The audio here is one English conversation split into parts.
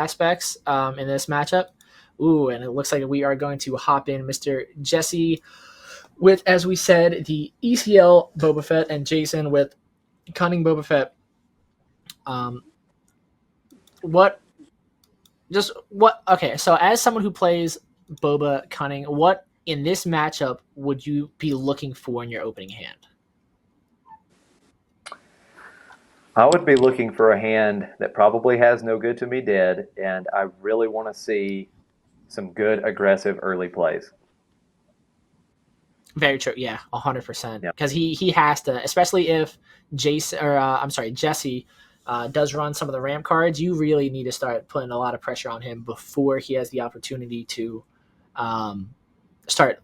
aspects in this matchup. Ooh, and it looks like we are going to hop in Mr. Jesse with, as we said, the ECL Boba Fett, and Jason with Cunning Boba Fett. Um, what Okay, so as someone who plays Boba Cunning, what in this matchup would you be looking for in your opening hand? I would be looking for a hand that probably has no good to me dead, and I really want to see some good aggressive early plays. Very true. Yeah, 100%. Yeah. Because he has to, especially if Jesse does run some of the ramp cards. You really need to start putting a lot of pressure on him before he has the opportunity to start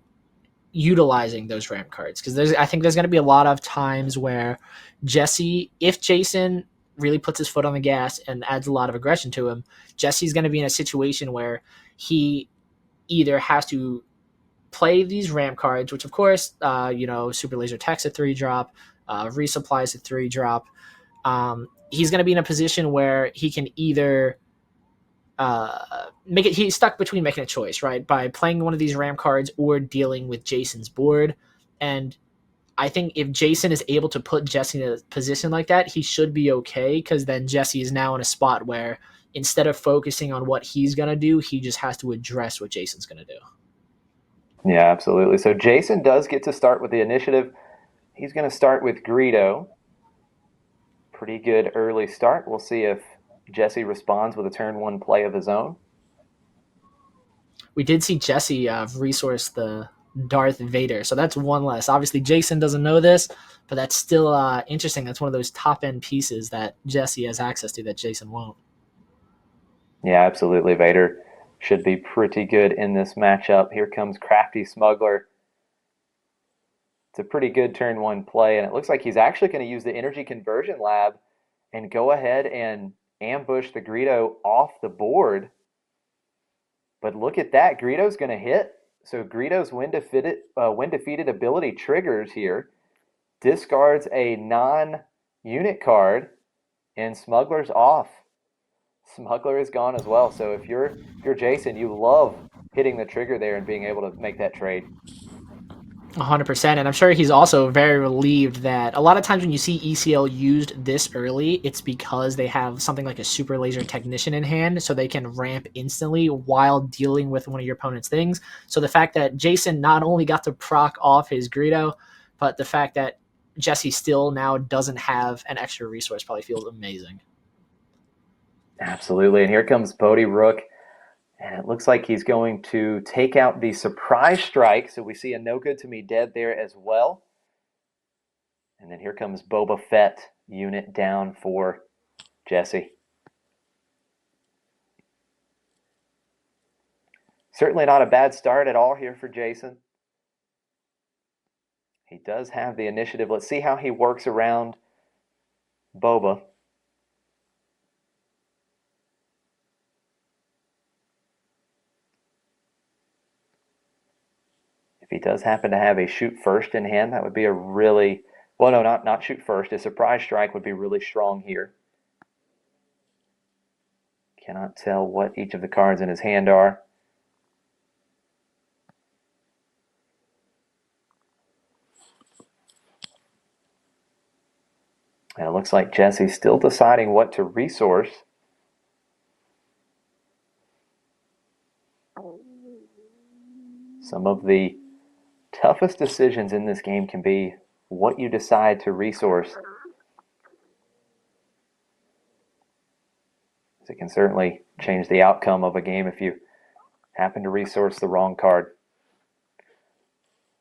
utilizing those ramp cards. Because I think there's going to be a lot of times where if Jason really puts his foot on the gas and adds a lot of aggression to him, Jesse's going to be in a situation where he either has to play these ramp cards, which of course, Super Laser Tech's a 3-drop, Resupply's a 3-drop. He's going to be in a position where he can either he's stuck between making a choice, right? By playing one of these ramp cards or dealing with Jason's board. And I think if Jason is able to put Jesse in a position like that, he should be okay, because then Jesse is now in a spot where instead of focusing on what he's going to do, he just has to address what Jason's going to do. Yeah, absolutely. So Jason does get to start with the initiative. He's going to start with Greedo. Pretty good early start. We'll see if Jesse responds with a turn 1 play of his own. We did see Jesse resource the Darth Vader, so that's one less. Obviously, Jason doesn't know this, but that's still interesting. That's one of those top-end pieces that Jesse has access to that Jason won't. Yeah, absolutely. Vader should be pretty good in this matchup. Here comes Crafty Smuggler. It's a pretty good turn 1 play, and it looks like he's actually going to use the Energy Conversion Lab and go ahead and ambush the Greedo off the board. But look at that. Greedo's going to hit. So Greedo's Wind Defeated ability triggers here, discards a non-unit card, and Smuggler's off. Smuggler is gone as well. So if you're Jason, you love hitting the trigger there and being able to make that trade. 100%, and I'm sure he's also very relieved that a lot of times when you see ECL used this early, it's because they have something like a Super Laser Technician in hand, so they can ramp instantly while dealing with one of your opponent's things. So the fact that Jason not only got to proc off his Greedo, but the fact that Jesse still now doesn't have an extra resource probably feels amazing. Absolutely, and here comes Bodhi Rook. And it looks like he's going to take out the Surprise Strike. So we see a no good to me dead there as well. And then here comes Boba Fett unit down for Jesse. Certainly not a bad start at all here for Jason. He does have the initiative. Let's see how he works around Boba. If he does happen to have a shoot first in hand, that would be a really, well, no, not shoot first. A Surprise Strike would be really strong here. Cannot tell what each of the cards in his hand are. And it looks like Jesse's still deciding what to resource. Some of the toughest decisions in this game can be what you decide to resource. It can certainly change the outcome of a game if you happen to resource the wrong card.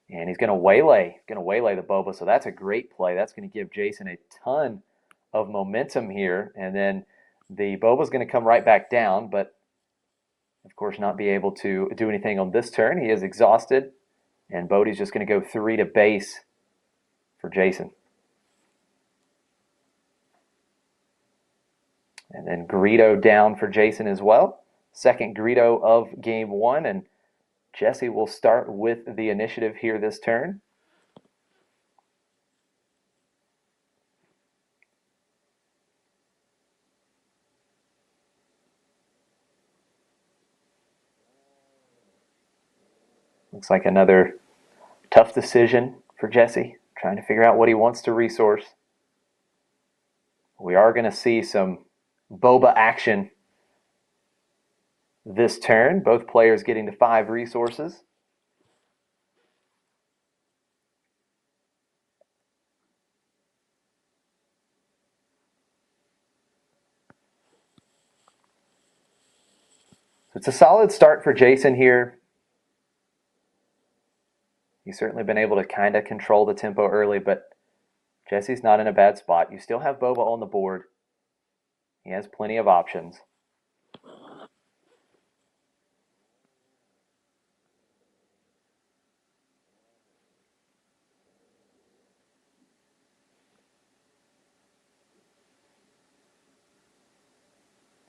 And he's going to waylay the Boba, so that's a great play. That's going to give Jason a ton of momentum here. And then the Boba's going to come right back down, but of course not be able to do anything on this turn. He is exhausted, and Bodhi's just going to go 3 to base for Jason. And then Greedo down for Jason as well. Second Greedo of game 1, and Jesse will start with the initiative here this turn. Looks like another tough decision for Jesse, trying to figure out what he wants to resource. We are going to see some Boba action this turn. Both players getting to 5 resources. So it's a solid start for Jason here. He's certainly been able to kind of control the tempo early, but Jesse's not in a bad spot. You still have Boba on the board. He has plenty of options.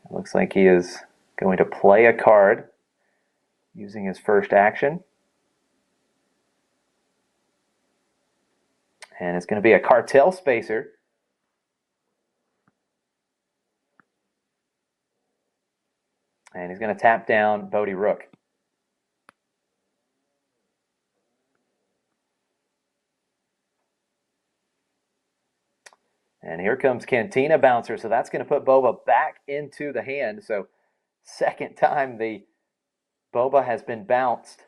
It looks like he is going to play a card using his first action. And it's going to be a cartel spacer. And he's going to tap down Bodhi Rook. And here comes Cantina Bouncer. So that's going to put Boba back into the hand. So second time the Boba has been bounced.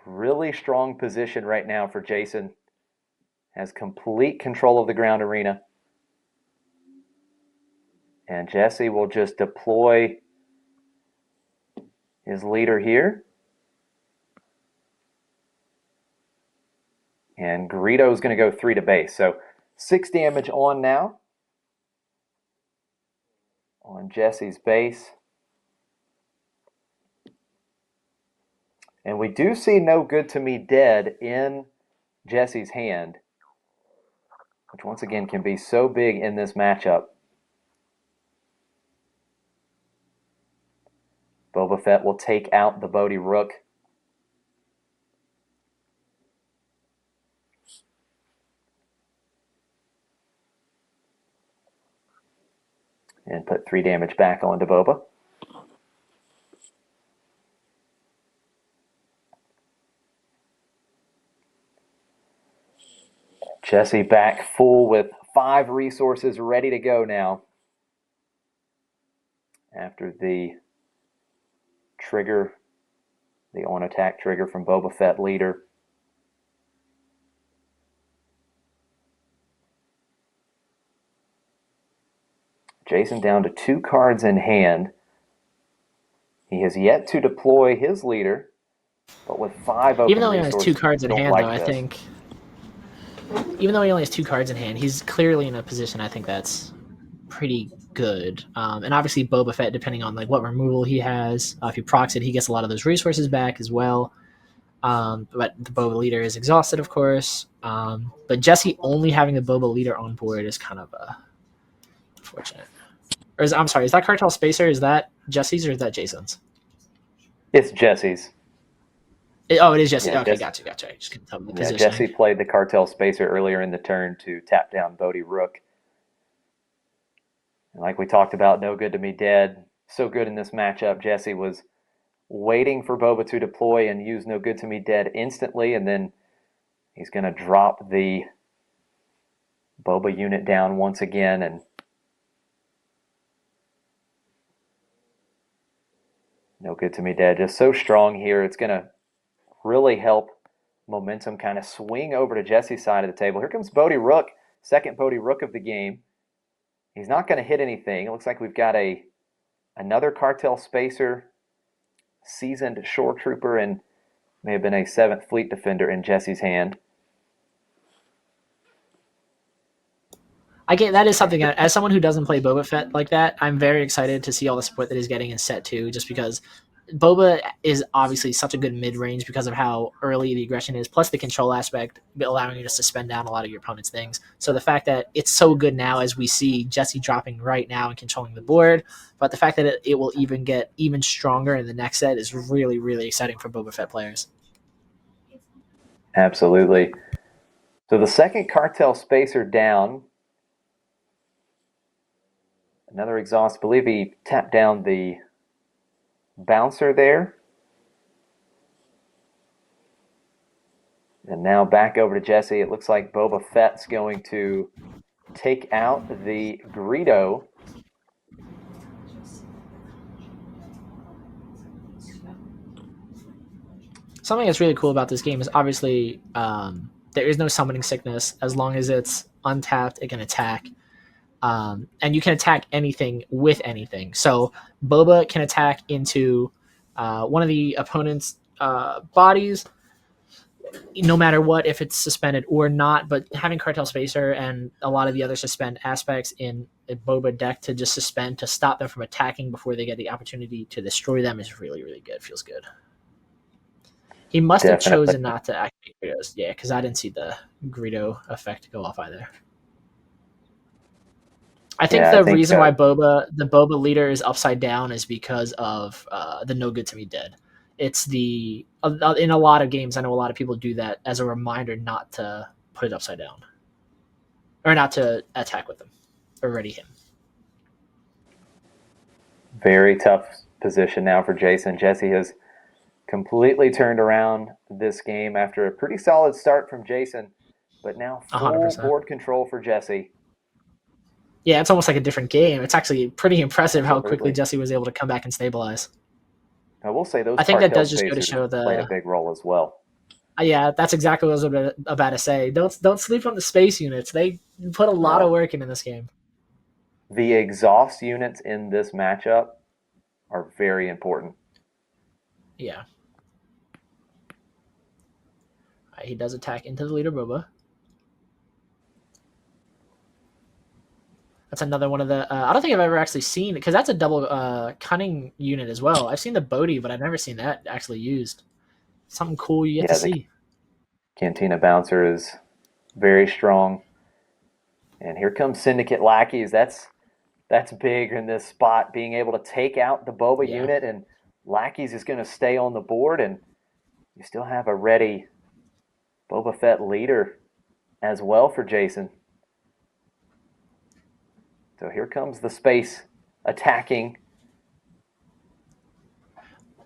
Really strong position right now for Jason. Has complete control of the ground arena. And Jesse will just deploy his leader here. And Greedo's going to go 3 to base. So 6 damage on now. On Jesse's base. And we do see No Good to Me Dead in Jesse's hand, which once again can be so big in this matchup. Boba Fett will take out the Bodhi Rook. And put 3 damage back onto Boba. Jesse back full with 5 resources ready to go now. After the trigger, the on-attack trigger from Boba Fett leader. Jason down to 2 cards in hand. He has yet to deploy his leader, but with 5 open even though he only resources, has 2 cards in hand, like though, I this. think even though he only has 2 cards in hand, he's clearly in a position I think that's pretty good. And obviously Boba Fett, depending on like what removal he has, if he procs it, he gets a lot of those resources back as well. But the Boba leader is exhausted, of course. But Jesse only having the Boba leader on board is kind of unfortunate. Or I'm sorry, is that Cartel Spacer? Is that Jesse's or is that Jason's? It's Jesse's. It is Jesse. Yeah, okay, gotcha. I just couldn't tell the positioning. Jesse played the Cartel Spacer earlier in the turn to tap down Bodhi Rook. And like we talked about, No Good to Me Dead. So good in this matchup. Jesse was waiting for Boba to deploy and use No Good to Me Dead instantly, and then he's going to drop the Boba unit down once again, and No Good to Me Dead just so strong here. It's going to really help momentum kind of swing over to Jesse's side of the table. Here comes Bodhi Rook, second Bodhi Rook of the game. He's not going to hit anything. It looks like we've got another Cartel Spacer, seasoned Shore Trooper, and may have been a 7th Fleet Defender in Jesse's hand. That is something, as someone who doesn't play Boba Fett like that, I'm very excited to see all the support that he's getting in set 2, just because Boba is obviously such a good mid-range because of how early the aggression is, plus the control aspect, allowing you just to spend down a lot of your opponent's things. So the fact that it's so good now, as we see Jesse dropping right now and controlling the board, but the fact that it will even get even stronger in the next set is really, really exciting for Boba Fett players. Absolutely. So the second Cartel Spacer down. Another exhaust. I believe he tapped down the bouncer there. And now back over to Jesse. It looks like Boba Fett's going to take out the Greedo. Something that's really cool about this game is obviously there is no summoning sickness. As long as it's untapped, it can attack. And you can attack anything with anything. So Boba can attack into one of the opponent's bodies, no matter what, if it's suspended or not. But having Cartel Spacer and a lot of the other suspend aspects in a Boba deck to just suspend to stop them from attacking before they get the opportunity to destroy them is really, really good. Feels good. He must have chosen not to activate Greedos. Yeah, because I didn't see the Greedo effect go off either. I think the reason why the Boba leader is upside down is because of the No Good to Me Dead. It's in a lot of games, I know a lot of people do that as a reminder not to put it upside down. Or not to attack with them. Or ready him. Very tough position now for Jason. Jesse has completely turned around this game after a pretty solid start from Jason, but now full 100%. Board control for Jesse. Yeah, it's almost like a different game. It's actually pretty impressive how quickly Jesse was able to come back and stabilize. I will say those. I think that does just go to show played a big role as well. Yeah, that's exactly what I was about to say. Don't sleep on the space units. They put a lot of work into this game. The exhaust units in this matchup are very important. Yeah. He does attack into the leader Boba. That's another one of the... I don't think I've ever actually seen... Because that's a double cunning unit as well. I've seen the Bodhi, but I've never seen that actually used. Something cool you get to see. Cantina Bouncer is very strong. And here comes Syndicate Lackeys. That's big in this spot. Being able to take out the Boba unit, and Lackeys is going to stay on the board, and you still have a ready Boba Fett leader as well for Jason. So here comes the space attacking.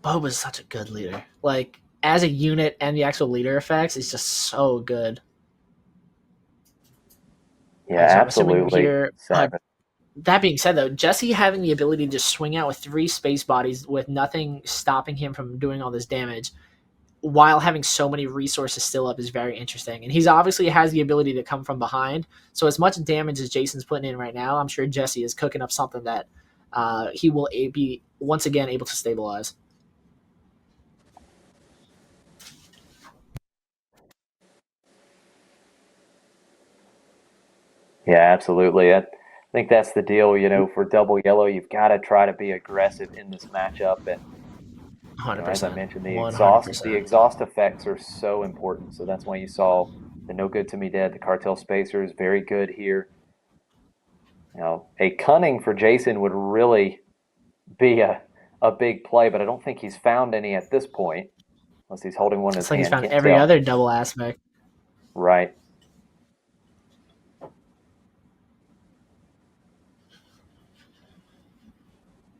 Boba's such a good leader. Like, as a unit and the actual leader effects is just so good. Yeah, absolutely. Here, that being said, though, Jesse having the ability to swing out with 3 space bodies with nothing stopping him from doing all this damage while having so many resources still up is very interesting. And he's obviously has the ability to come from behind. So as much damage as Jason's putting in right now, I'm sure Jesse is cooking up something that he will be once again able to stabilize. Yeah, absolutely. I think that's the deal. You know, for double yellow, you've got to try to be aggressive in this matchup. And 100%. As I mentioned, the exhaust effects are so important. So that's why you saw the No Good to Me Dead, the Cartel Spacer is very good here. You know, a cunning for Jason would really be a big play, but I don't think he's found any at this point, unless he's holding one in his hand. He's found every other double aspect. Right.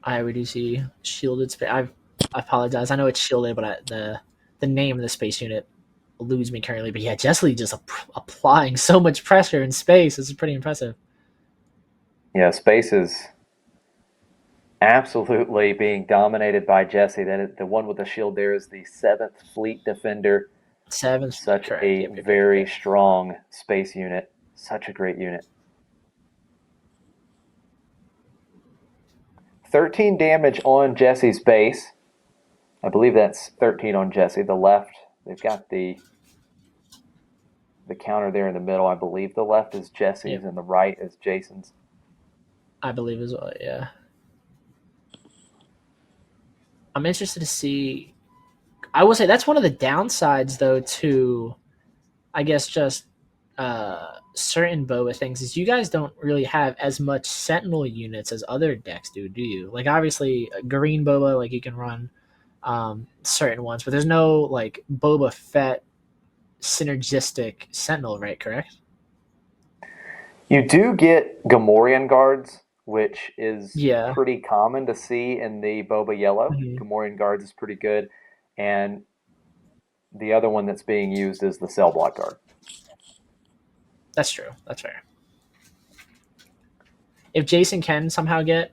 We do see shielded space. I apologize. I know it's shielded, but the name of the space unit eludes me currently. But yeah, Jesse just applying so much pressure in space. This is pretty impressive. Yeah, space is absolutely being dominated by Jesse. The one with the shield there is the 7th Fleet Defender. 7th. Such a very strong space unit. Such a great unit. 13 damage on Jesse's base. I believe that's 13 on Jesse. The left, they've got the counter there in the middle. I believe the left is Jesse's and the right is Jason's. I believe as well, yeah. I'm interested to see... I will say that's one of the downsides, though, to, I guess, just certain Boba things is you guys don't really have as much Sentinel units as other decks do you? Like, obviously, green Boba, like, you can run certain ones, but there's no, like, Boba Fett synergistic Sentinel, right? Correct? You do get Gamorrean guards which is Yeah. pretty common to see in the Boba Yellow. Mhm. Gamorrean Guards is pretty good. And the other one that's being used is the Cell Block Guard. That's true. That's fair. If Jason can somehow get,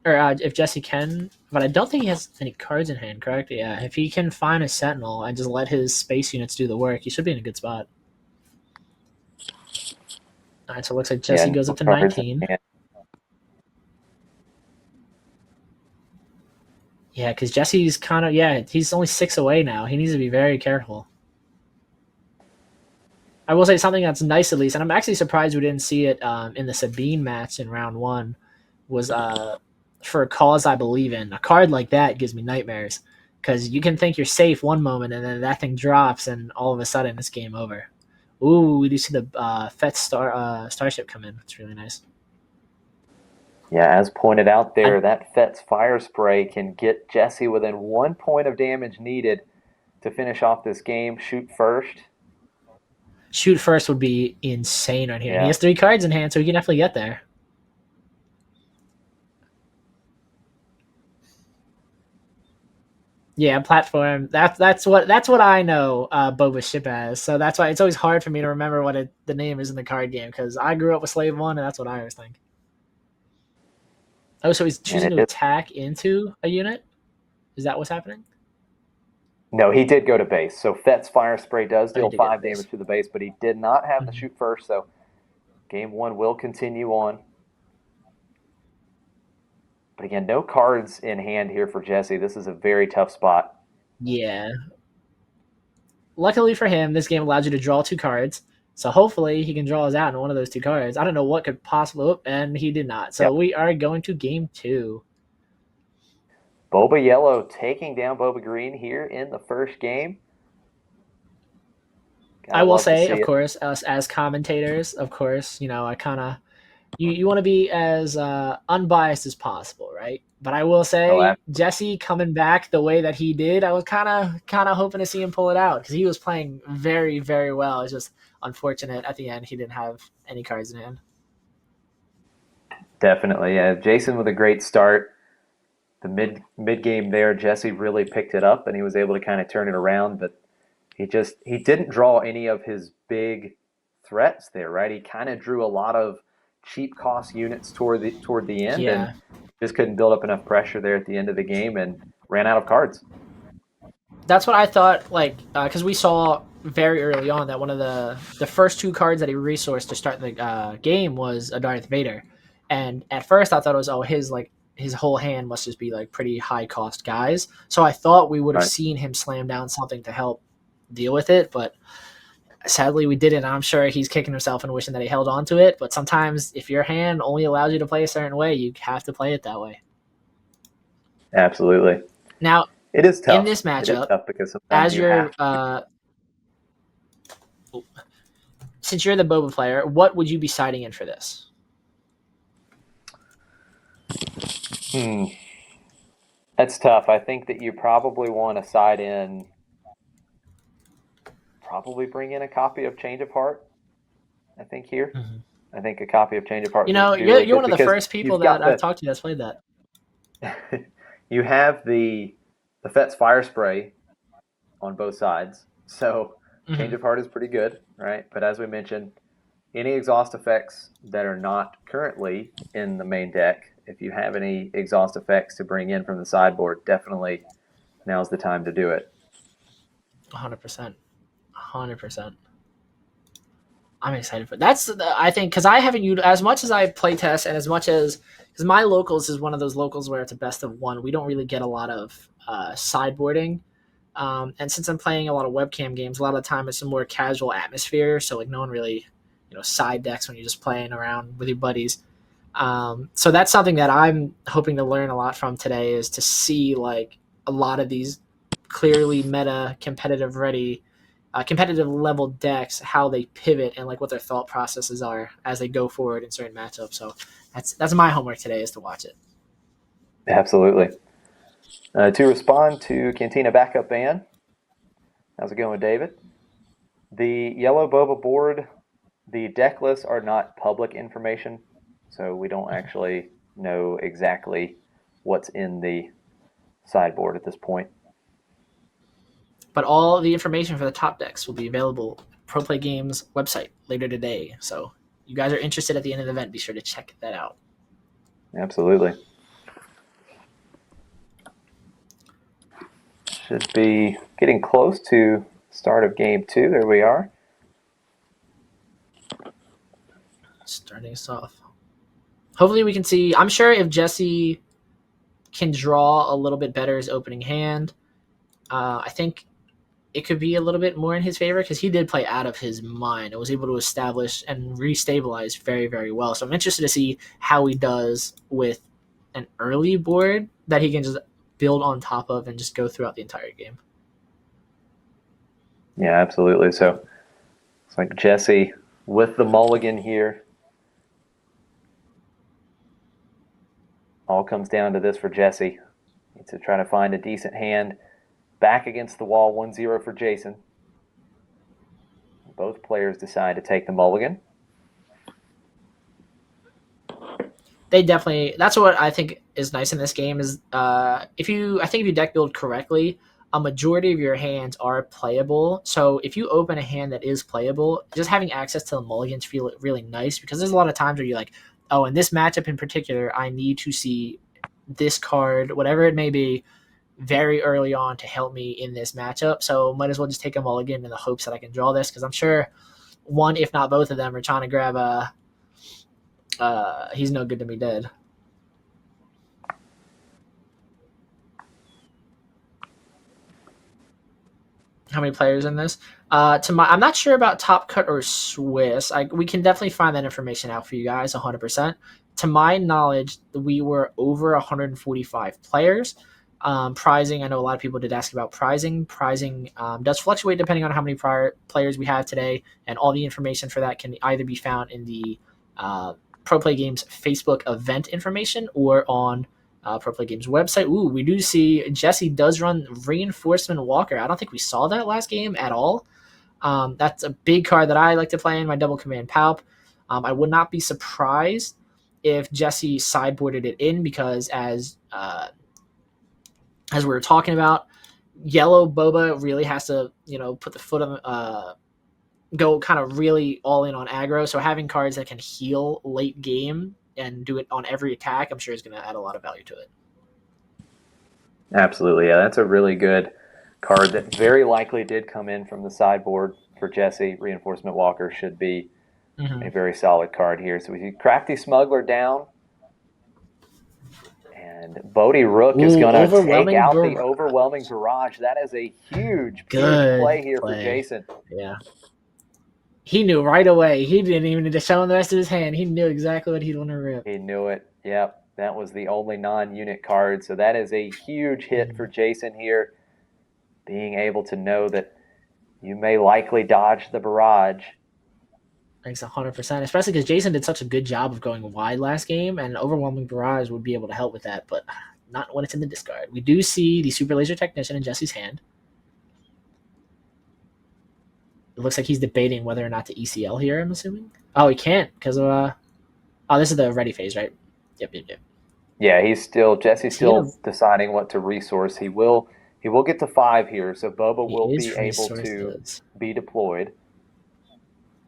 or if Jesse can, but I don't think he has any cards in hand, correct? Yeah. If he can find a Sentinel and just let his space units do the work, he should be in a good spot. All right, so it looks like Yeah, Jesse goes no up to cards in 19. hand. Yeah, because Jesse's kind of, yeah, he's only 6 away now. He needs to be very careful. I will say something that's nice at least, and I'm actually surprised we didn't see it in the Sabine match in round one, was for a cause I believe in. A card like that gives me nightmares because you can think you're safe one moment and then that thing drops and all of a sudden it's game over. Ooh, we do see the Fett starship come in. It's really nice. Yeah, as pointed out I there, that Fett's Fire Spray can get Jesse within 1 point of damage needed to finish off this game. Shoot first. Shoot first would be insane right here. And he Yeah, has 3 cards in hand, so he can definitely get there. Yeah, platform. That's what I know Boba ship as. So that's why it's always hard for me to remember what the name is in the card game because I grew up with Slave One, and that's what I always think. Oh, so he's and choosing it to is. attack into a unit. Is that what's happening? No, he did go to base. So Fett's Fire Spray does Oh, he deal did go to 5 damage base. to the base, but he did not have the Mhm. shoot first. So game one will continue on. But again, no cards in hand here for Jesse. This is a very tough spot. Yeah. Luckily for him, this game allows you to draw 2 cards. So hopefully he can draw us out in one of those 2 cards. I don't know what could possibly, and he did not. So Yep. we are going to game 2. Boba Yellow taking down Boba Green here in the first game. I Gotta will love to say, see of it. course, us as commentators, of course, I kind of you want to be as unbiased as possible, right? But I will Oh, say Jesse coming back the way that he did, I was kind of hoping to see him pull it out because he was playing very very well. It's just unfortunate at the end he didn't have any cards in hand. definitely. Yeah, Jason with a great start. The mid game there, Jesse really picked it up and he was able to kind of turn it around, but he didn't draw any of his big threats there, right? He kind of drew a lot of cheap cost units toward the end and Yeah, just couldn't build up enough pressure there at the end of the game and ran out of cards. that's what I thought. Like, because we saw very early on that one of the first 2 cards that he resourced to start the game was a Darth Vader, and at first I thought it was his whole hand must just be like pretty high cost guys. So I thought we would have Right. seen him slam down something to help deal with it, but sadly we didn't. I'm sure he's kicking himself and wishing that he held on to it. But sometimes if your hand only allows you to play a certain way, you have to play it that way. Absolutely. Now It is in tough. this It is matchup, tough because sometimes as you have your to. since you're the Boba player, what would you be siding in for this? Hmm. That's tough. I think that you probably want to side in, probably bring in a copy of Change of Heart. I think here. Mhm. I think a copy of Change of Heart You would know, be really you're good one of the because first people you've that got I've the talked to that's played that. you have the Fett's Fire Spray on both sides. So Change Hmm. of Heart is pretty good, right? But as we mentioned, any exhaust effects that are not currently in the main deck, if you have any exhaust effects to bring in from the sideboard, definitely now's the time to do it. 100%, 100%. I'm excited for that's I think because I haven't used as much as I play test and as much as because my locals is one of those locals where it's a best of one. We don't really get a lot of sideboarding. And since I'm playing a lot of webcam games, a lot of the time it's a more casual atmosphere. So like no one really, side decks when you're just playing around with your buddies. So that's something that I'm hoping to learn a lot from today is to see like a lot of these clearly meta competitive level decks, how they pivot and like what their thought processes are as they go forward in certain matchups. So that's my homework today is to watch it. Absolutely. To respond to Cantina Backup Ban, how's it going, David? The yellow boba board, the deck lists are not public information, so we don't actually know exactly what's in the sideboard at this point. But all the information for the top decks will be available at Pro Play Games website later today. So you guys are interested at the end of the event, be sure to check that out. Absolutely. Should be getting close to start of game 2. There we are. Starting us off. Hopefully we can see. I'm sure if Jesse can draw a little bit better his opening hand, I think it could be a little bit more in his favor because he did play out of his mind and was able to establish and restabilize very, very well. So I'm interested to see how he does with an early board that he can just build on top of and just go throughout the entire game. Yeah, absolutely. So it's like Jesse with the mulligan here. All comes down to this for Jesse. Needs to try to find a decent hand. Back against the wall, 1-0 for Jason. Both players decide to take the mulligan. They definitely. That's what I think is nice in this game is if you deck build correctly, a majority of your hands are playable. So if you open a hand that is playable, just having access to the mulligans feel really nice because there's a lot of times where you're like, oh, in this matchup in particular, I need to see this card, whatever it may be, very early on to help me in this matchup. So might as well just take a mulligan in the hopes that I can draw this because I'm sure one, if not both of them, are trying to grab a. He's no good to me dead. How many players in this? I'm not sure about Top Cut or Swiss. We can definitely find that information out for you guys 100%. To my knowledge, we were over 145 players. Prizing, I know a lot of people did ask about prizing. Prizing does fluctuate depending on how many players we have today, and all the information for that can either be found in the Pro Play Games Facebook event information or on Pro Play Games website. Ooh, we do see Jesse does run Reinforcement Walker. I don't think we saw that last game at all. That's a big card that I like to play in my Double Command Palp. I would not be surprised if Jesse sideboarded it in because as we were talking about, yellow Boba really has to put the foot on go kind of really all in on aggro. So having cards that can heal late game and do it on every attack, I'm sure is going to add a lot of value to it. Absolutely, yeah. That's a really good card that very likely did come in from the sideboard for Jesse. Reinforcement Walker should be a very solid card here. So we see Crafty Smuggler down. And Bodie Rook is going to take out the Overwhelming Barrage. That is a huge play here for Jason. Yeah. He knew right away. He didn't even need to show him the rest of his hand. He knew exactly what he'd want to rip. He knew it. Yep. That was the only non-unit card. So that is a huge hit for Jason here. Being able to know that you may likely dodge the barrage. Thanks 100%, especially because Jason did such a good job of going wide last game, and Overwhelming Barrage would be able to help with that, but not when it's in the discard. We do see the Super Laser Technician in Jesse's hand. It looks like he's debating whether or not to ECL here, I'm assuming. Oh, he can't because of this is the ready phase, right? Yep. Yeah, Jesse's still deciding what to resource. He will get to 5 here, so Boba will be able to be deployed.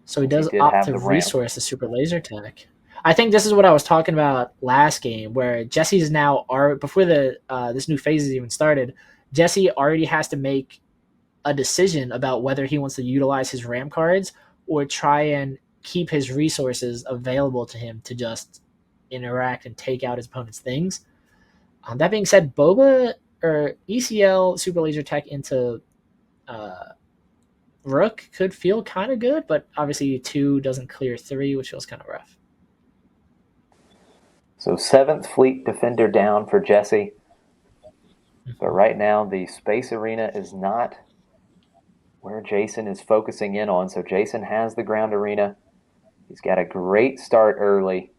So he does opt to resource the Super Laser Tech. I think this is what I was talking about last game, where Jesse's now before this new phase is even started, Jesse already has to make a decision about whether he wants to utilize his ramp cards or try and keep his resources available to him to just interact and take out his opponent's things. That being said, Boba or ECL Super Laser Tech into Rook could feel kind of good, but obviously 2 doesn't clear 3, which feels kind of rough. So 7th Fleet Defender down for Jesse. But right now, the Space Arena is not where Jason is focusing in on. So Jason has the Ground Arena. He's got a great start early.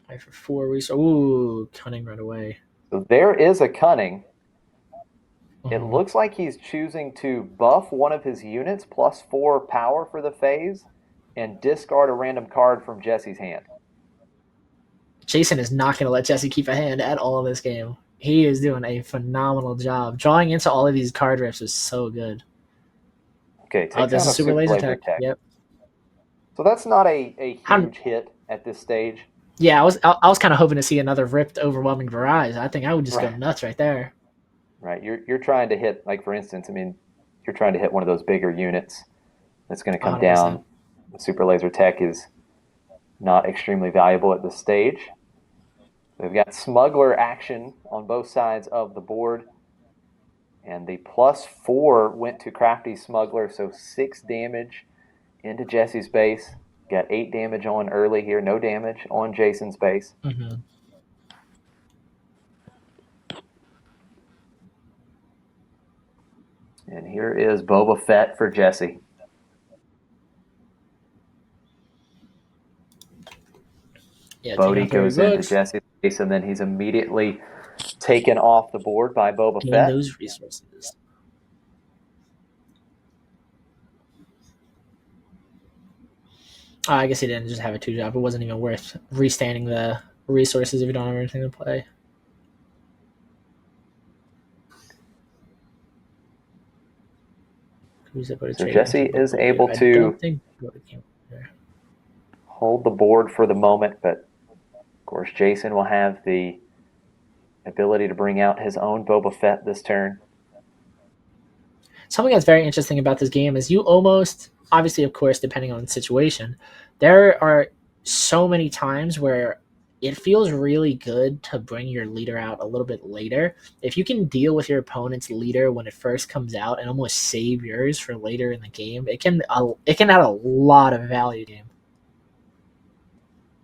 5 for 4 resources. Ooh, Cunning right away. So there is a Cunning. It looks like he's choosing to buff one of his units plus 4 power for the phase and discard a random card from Jesse's hand. Jason is not going to let Jesse keep a hand at all in this game. He is doing a phenomenal job. Drawing into all of these card rips is so good. Okay, takes This out is a super laser tech. tech. Yep. So that's not a huge hit at this stage. Yeah, I was kind of hoping to see another ripped, overwhelming barrage. I think I would just go nuts right there. Right, you're trying to hit, like for instance, I mean, you're trying to hit one of those bigger units that's going to come 100%. down. The super laser tech is not extremely valuable at this stage. We've got smuggler action on both sides of the board. And the +4 went to Crafty Smuggler, so 6 damage into Jesse's base. Got 8 damage on early here, no damage on Jason's base. Mm-hmm. And here is Boba Fett for Jesse. Yeah, Bodhi goes into Jesse's base, and then he's immediately taken off the board by Boba Fett. Those resources. I guess he didn't just have a 2-drop. It wasn't even worth restanding the resources if you don't have anything to play. So Jesse is able to hold the board for the moment, but of course Jason will have the ability to bring out his own Boba Fett this turn. Something that's very interesting about this game is you almost, obviously, of course, depending on the situation, there are so many times where it feels really good to bring your leader out a little bit later. If you can deal with your opponent's leader when it first comes out and almost save yours for later in the game, it can add a lot of value to the game.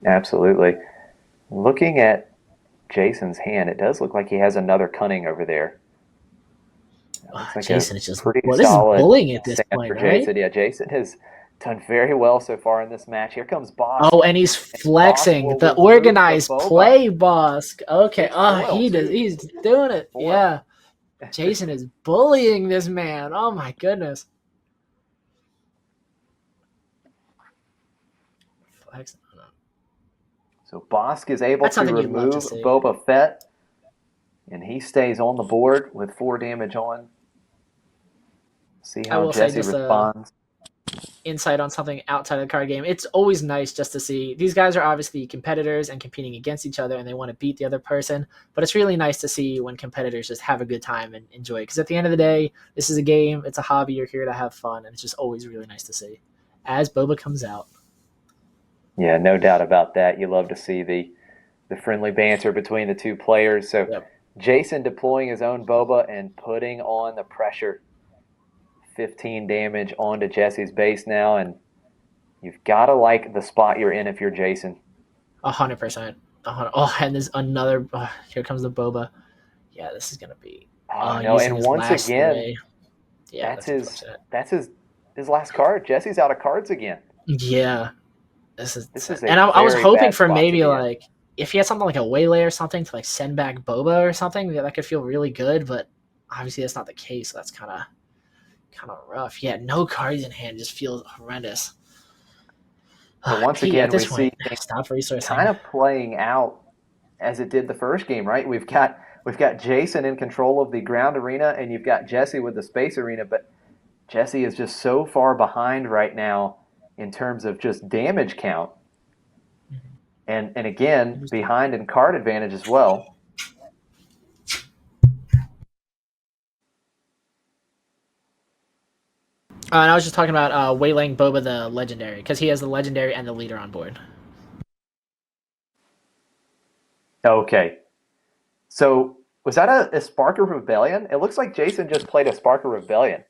Absolutely. Looking at Jason's hand, it does look like he has another cunning over there. Like Jason is just pretty solid bullying at this point, for right? Jason. Yeah, Jason has done very well so far in this match. Here comes Boss. Oh, and he's flexing the organized play, Boss. Okay. He's doing it. Yeah. Jason is bullying this man. Oh my goodness. Flexing. So Bosk is able to remove Boba Fett, and he stays on the board with 4 damage on. See how Jesse responds. Insight on something outside of the card game. It's always nice just to see. These guys are obviously competitors and competing against each other, and they want to beat the other person. But it's really nice to see when competitors just have a good time and enjoy it. Because at the end of the day, this is a game. It's a hobby. You're here to have fun, and it's just always really nice to see. As Boba comes out. Yeah, no doubt about that. You love to see the friendly banter between the two players. So Jason deploying his own Boba and putting on the pressure. 15 damage onto Jesse's base now, and you've got to like the spot you're in if you're Jason. 100%. Oh, and there's another. Here comes the Boba. Yeah, this is gonna be. No, and once again, that's his last card. Jesse's out of cards again. Yeah, this is and I was hoping for maybe like if he had something like a waylay or something to like send back Boba or something that could feel really good, but obviously that's not the case. So that's kind of rough. Yeah, no cards in hand just feels horrendous. So once again, we see stop resourcing. Kind of playing out as it did the first game, right? We've got Jason in control of the ground arena, and you've got Jesse with the space arena, but Jesse is just so far behind right now in terms of just damage count. And again, behind in card advantage as well. And I was just talking about waylaying Boba the legendary, because he has the legendary and the leader on board. Okay. So was that a Spark of Rebellion? It looks like Jason just played a Spark of Rebellion.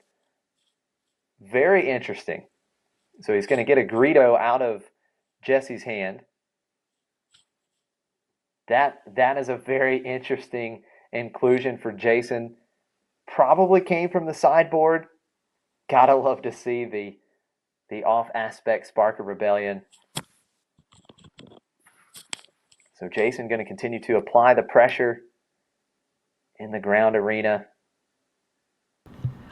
Very interesting. So he's going to get a Greedo out of Jesse's hand. That is a very interesting inclusion for Jason. Probably came from the sideboard. Gotta love to see the off aspect Spark of Rebellion. So Jason going to continue to apply the pressure in the ground arena.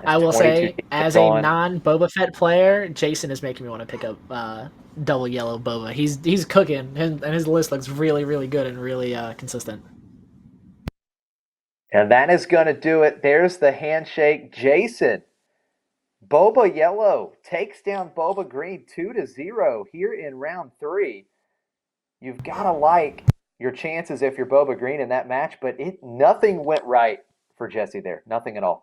That's I will 22 say, defense as a on. non-Boba Fett player, Jason is making me want to pick up double yellow Boba. He's cooking, and his list looks really, really good and really consistent. And that is going to do it. There's the handshake. Jason, Boba Yellow takes down Boba Green 2-0 here in round 3. You've got to like your chances if you're Boba Green in that match, but nothing went right for Jesse there. Nothing at all.